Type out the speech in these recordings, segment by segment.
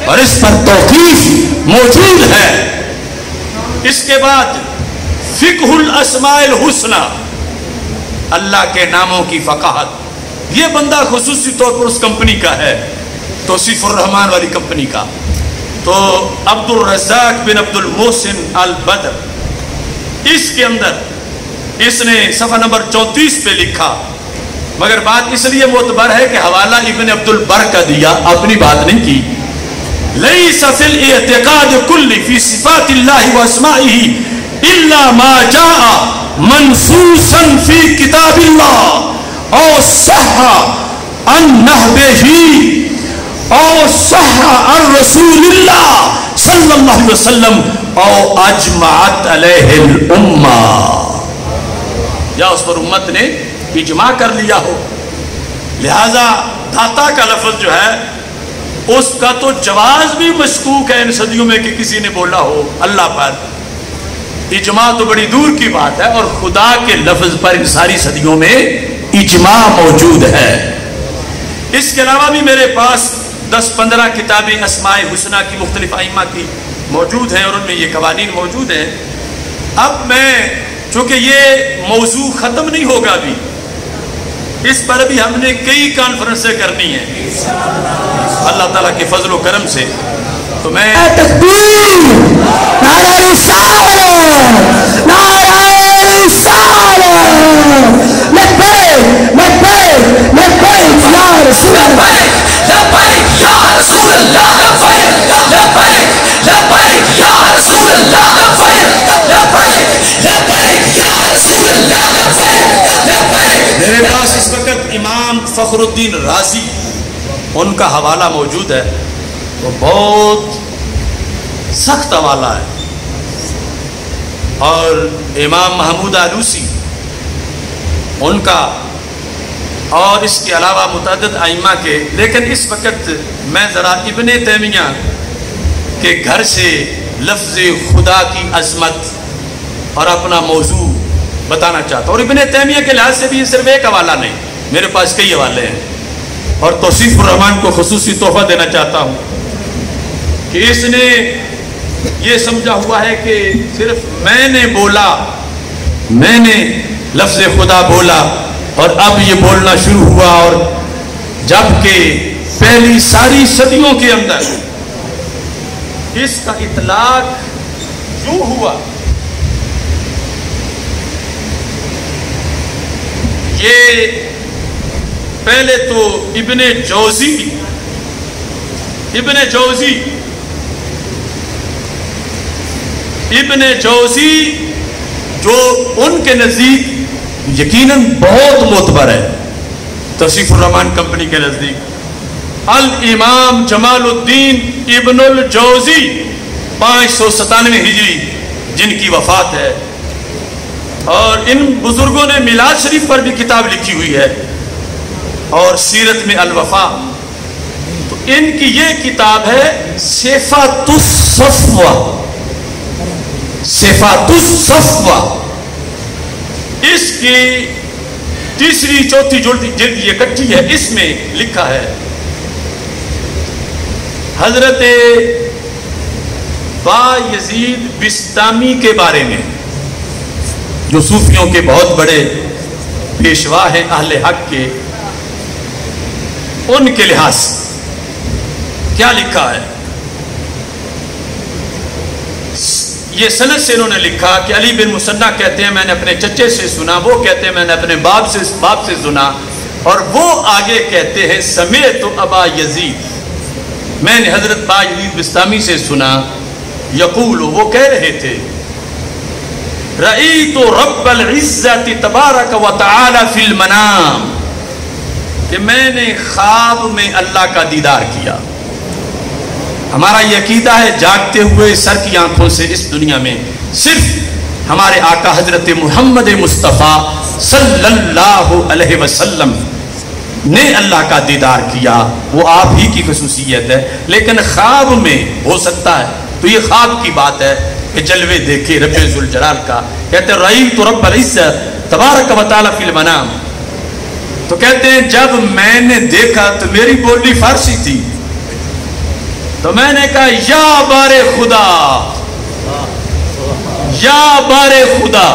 اور اس پر توقیف موجود ہے۔ اس کے بعد فقہ الاسماء الحسنى، اللہ کے ناموں کی فقاہت، یہ بندہ خصوصی طور پر اس کمپنی کا ہے، توصیف الرحمان والی کمپنی کا۔ تو عبد الرزاق بن عبد المحسن البدر، اس کے اندر اس نے صفحہ نمبر 34 پہ لکھا، مگر بات اس لیے معتبر ہے کہ حوالہ ابن عبد البر کا دیا، اپنی بات نہیں کی۔ لیس فی الاعتقاد کل فی صفات اللہ و اسمائہ الا ما جاء منصوصا فی کتاب اللہ او صح عن نحوہ او صح عن رسول اللہ صلی اللہ علیہ وسلم او اجمعت علیہ الامہ، یا اس پر امت نے اجماع کر لیا ہو۔ لہذا داتا کا لفظ جو ہے اس کا تو جواز بھی مشکوک ہے ان صدیوں میں کہ کسی نے بولا ہو اللہ پر، اجماع تو بڑی دور کی بات ہے، اور خدا کے لفظ پر ان ساری صدیوں میں اجماع موجود ہے۔ اس کے علاوہ بھی میرے پاس 10-15 کتابیں اسماء حسنہ کی مختلف ائمہ کی موجود ہیں، اور ان میں یہ قوانین موجود ہیں۔ اب میں چونکہ یہ موضوع ختم نہیں ہوگا ابھی، اس پر ابھی ہم نے کئی کانفرنسیں کرنی ہیں اللہ تعالیٰ کے فضل و کرم سے، تو میں تکبیر، نعرہ رسالت، نعرہ رسالت، لبیک لبیک لبیک یا رسول اللہ، لبیک یا رسول اللہ، لبیک لبیک لبیک یا رسول اللہ، لبیک لبیک لبیک یا رسول اللہ، لبیک لبیک۔ میرے پاس اس وقت امام فخر الدین رازی، ان کا حوالہ موجود ہے، وہ بہت سخت حوالہ ہے، اور امام محمود آلوسی ان کا، اور اس کے علاوہ متعدد ائمہ کے۔ لیکن اس وقت میں ذرا ابن تیمیہ کے گھر سے لفظ خدا کی عظمت اور اپنا موضوع بتانا چاہتا ہوں، اور ابن تیمیہ کے لحاظ سے بھی یہ صرف ایک حوالہ نہیں، میرے پاس کئی حوالے ہیں، اور توصیف الرحمان کو خصوصی تحفہ دینا چاہتا ہوں کہ اس نے یہ سمجھا ہوا ہے کہ صرف میں نے بولا، میں نے لفظ خدا بولا اور اب یہ بولنا شروع ہوا، اور جبکہ پہلی ساری صدیوں کے اندر اس کا اطلاق یوں ہوا، یہ پہلے تو ابن جوزی جو ان کے نزدیک یقیناً بہت معتبر ہے، توصیف الرحمان کمپنی کے نزدیک، الامام جمال الدین ابن الجوزی 597 ہجری جن کی وفات ہے، اور ان بزرگوں نے میلاد شریف پر بھی کتاب لکھی ہوئی ہے، اور سیرت میں الوفا۔ تو ان کی یہ کتاب ہے صفات الصفوہ، صفات الصفوہ، اس کی تیسری چوتھی جلد یہ اکٹھی ہے، اس میں لکھا ہے حضرت با یزید بسطامی کے بارے میں، جو صوفیوں کے بہت بڑے پیشوا ہیں اہل حق کے، ان کے لحاظ کیا لکھا ہے؟ یہ سند سے انہوں نے لکھا کہ علی بن مسنہ کہتے ہیں میں نے اپنے چچے سے سنا، وہ کہتے ہیں میں نے اپنے باپ سے سنا، اور وہ آگے کہتے ہیں سمعت ابا یزید، میں نے حضرت با یزید بسطامی سے سنا، یقول، وہ کہہ رہے تھے رأیت رب العزت تبارک و تعالی فی المنام، کہ میں نے خواب میں اللہ کا دیدار کیا۔ ہمارا یہ عقیدہ ہے جاگتے ہوئے سر کی آنکھوں سے اس دنیا میں صرف ہمارے آقا حضرت محمد مصطفیٰ صلی اللہ علیہ وسلم نے اللہ کا دیدار کیا، وہ آپ ہی کی خصوصیت ہے، لیکن خواب میں ہو سکتا ہے، تو یہ خواب کی بات ہے کہ جلوے دیکھے رب ذوالجلال کا۔ کہتے ہیں رأیت رب العزت تبارک و تعالی فی المنام، تو کہتے ہیں جب میں نے دیکھا تو میری بولی فارسی تھی، تو میں نے کہا یا بار خدا، یا بار خدا،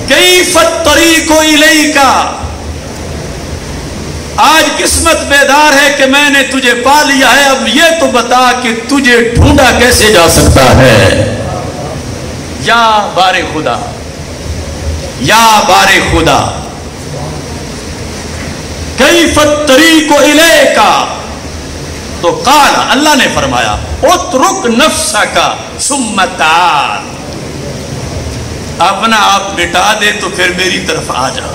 کیف الطریق الیک، آج قسمت بیدار ہے کہ میں نے تجھے پا لیا ہے، اب یہ تو بتا کہ تجھے ڈھونڈا کیسے جا سکتا ہے۔ یا بار خدا، یا بار خدا، کیف الطریق الیک، تو قال، اللہ نے فرمایا اترک نفسک ثم تعال، اپنا آپ مٹا دے تو پھر میری طرف آ جا۔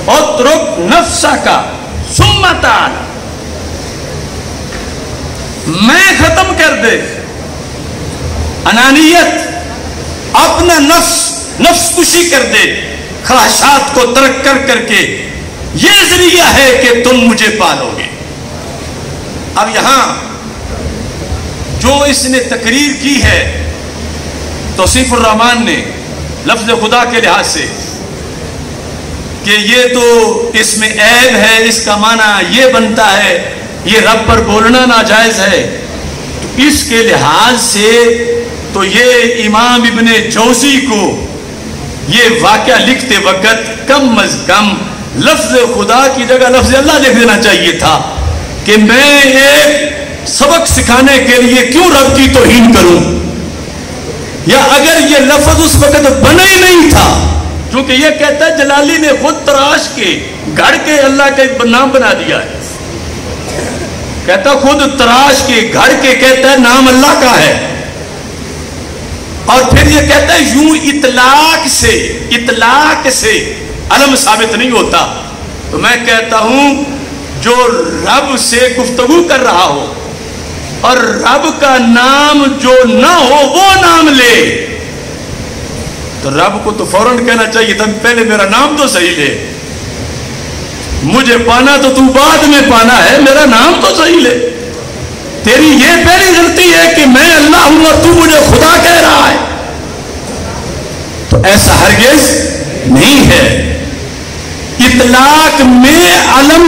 اترک نفسک ثم تعال، میں ختم کر دے، انانیت، اپنا نفس کشی کر دے، خواہشات کو ترک کر کے، یہ ذریعہ ہے کہ تم مجھے پالو گے۔ اب یہاں جو اس نے تقریر کی ہے توصیف الرحمن نے لفظ خدا کے لحاظ سے کہ یہ تو اس میں عیب ہے، اس کا معنی یہ بنتا ہے یہ رب پر بولنا ناجائز ہے، تو اس کے لحاظ سے تو یہ امام ابن جوزی کو یہ واقعہ لکھتے وقت کم از کم لفظ خدا کی جگہ لفظ اللہ لکھ دینا چاہیے تھا کہ میں ایک سبق سکھانے کے لیے کیوں رب کی توہین کروں، یا اگر یہ لفظ اس وقت بنا ہی نہیں تھا، کیونکہ یہ کہتا ہے جلالی نے خود تراش کے گھڑ کے اللہ کا نام بنا دیا ہے، کہتا خود تراش کے گھڑ کے کہتا ہے نام اللہ کا ہے، اور پھر یہ کہتا ہے یوں اطلاق سے علم ثابت نہیں ہوتا۔ تو میں کہتا ہوں جو رب سے گفتگو کر رہا ہو اور رب کا نام جو نہ ہو وہ نام لے، تو رب کو تو فوراً کہنا چاہیے تھا پہلے میرا نام تو صحیح لے، مجھے پانا تو تو بعد میں پانا ہے، میرا نام تو صحیح لے۔ تیری یہ پہلی غلطی ہے کہ میں اللہ ہوں اور تو مجھے خدا کہہ رہا ہے، تو ایسا ہرگز نہیں ہے۔ اطلاق میں علم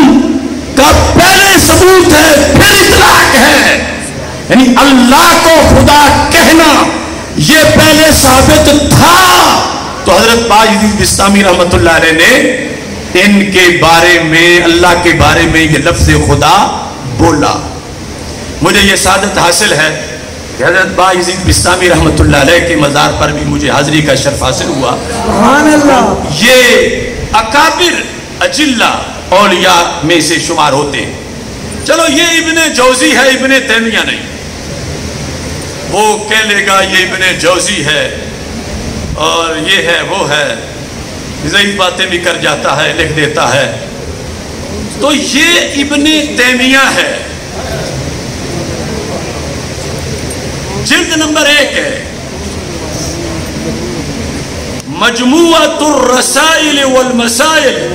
کا پہلے ثبوت ہے پھر اطلاق ہے، یعنی اللہ کو خدا کہنا یہ پہلے ثابت تھا، تو حضرت باجدید بسطامی رحمت اللہ علیہ نے ان کے بارے میں اللہ کے بارے میں یہ لفظ خدا بولا۔ مجھے یہ سعادت حاصل ہے کہ حضرت باجدید بسطامی رحمت اللہ علیہ کے مزار پر بھی مجھے حاضری کا شرف حاصل ہوا۔ سبحان اللہ۔ یہ اکابر اجلہ اولیاء میں سے شمار ہوتے ہیں۔ چلو یہ ابن جوزی ہے، ابن تیمیہ نہیں، وہ کہہ لے گا یہ ابن جوزی ہے اور یہ ہے وہ ہے، ضعیف باتیں بھی کر جاتا ہے، لکھ دیتا ہے، تو یہ ابن تیمیہ ہے، جلد نمبر 1 ہے، مجموعۃ الرسائل والمسائل،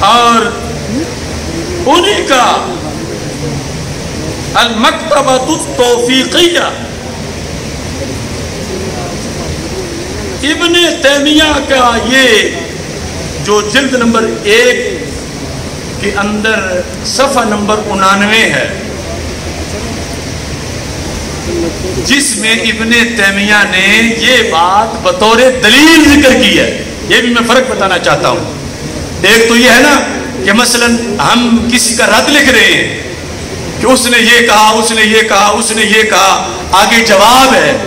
اور انہی کا المکتبۃ التوفیقیہ۔ ابن تیمیہ کا یہ جو جلد نمبر 1 کے اندر صفحہ نمبر 99 ہے، جس میں ابن تیمیہ نے یہ بات بطور دلیل ذکر کی ہے۔ یہ بھی میں فرق بتانا چاہتا ہوں، ایک تو یہ ہے نا کہ مثلا ہم کسی کا رد لکھ رہے ہیں کہ اس نے یہ کہا، اس نے یہ کہا، اس نے یہ کہا، آگے جواب ہے،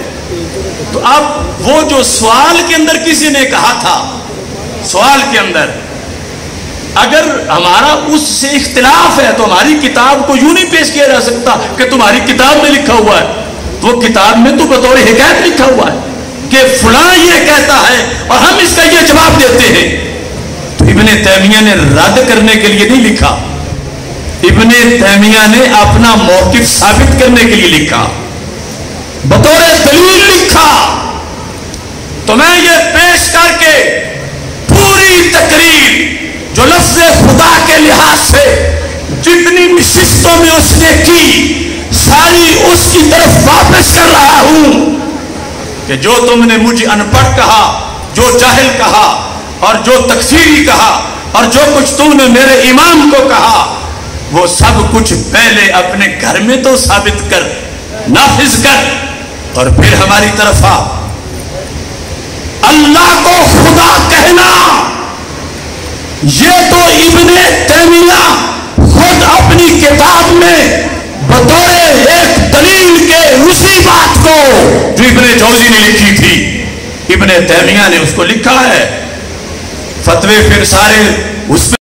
تو اب وہ جو سوال کے اندر کسی نے کہا تھا، سوال کے اندر اگر ہمارا اس سے اختلاف ہے تو ہماری کتاب کو یوں نہیں پیش کیا جا سکتا کہ تمہاری کتاب میں لکھا ہوا ہے، تو وہ کتاب میں تو بطور حکایت لکھا ہوا ہے کہ فلاں یہ کہتا ہے اور ہم اس کا یہ جواب دیتے ہیں۔ تو ابن تیمیہ نے رد کرنے کے لیے نہیں لکھا، ابن تیمیہ نے اپنا موقف ثابت کرنے کے لیے لکھا، بطور دلیل لکھا۔ تو میں یہ پیش کر کے پوری تقریر جو لفظ خدا کے لحاظ سے جتنی نشستوں میں اس نے کی، ساری اس کی طرف واپس کر رہا ہوں کہ جو تم نے مجھے ان پڑھ کہا، جو جاہل کہا، اور جو تکفیری کہا اور جو کچھ تو نے میرے امام کو کہا وہ سب کچھ پہلے اپنے گھر میں تو ثابت کر، نافذ کر، اور پھر ہماری طرف آ۔ اللہ کو خدا کہنا یہ تو ابن تیمیہ خود اپنی کتاب میں بطور ایک دلیل کے اسی بات کو جو ابن جوزی نے لکھی تھی ابن تیمیہ نے اس کو لکھا ہے، فتوے پھر سارے اس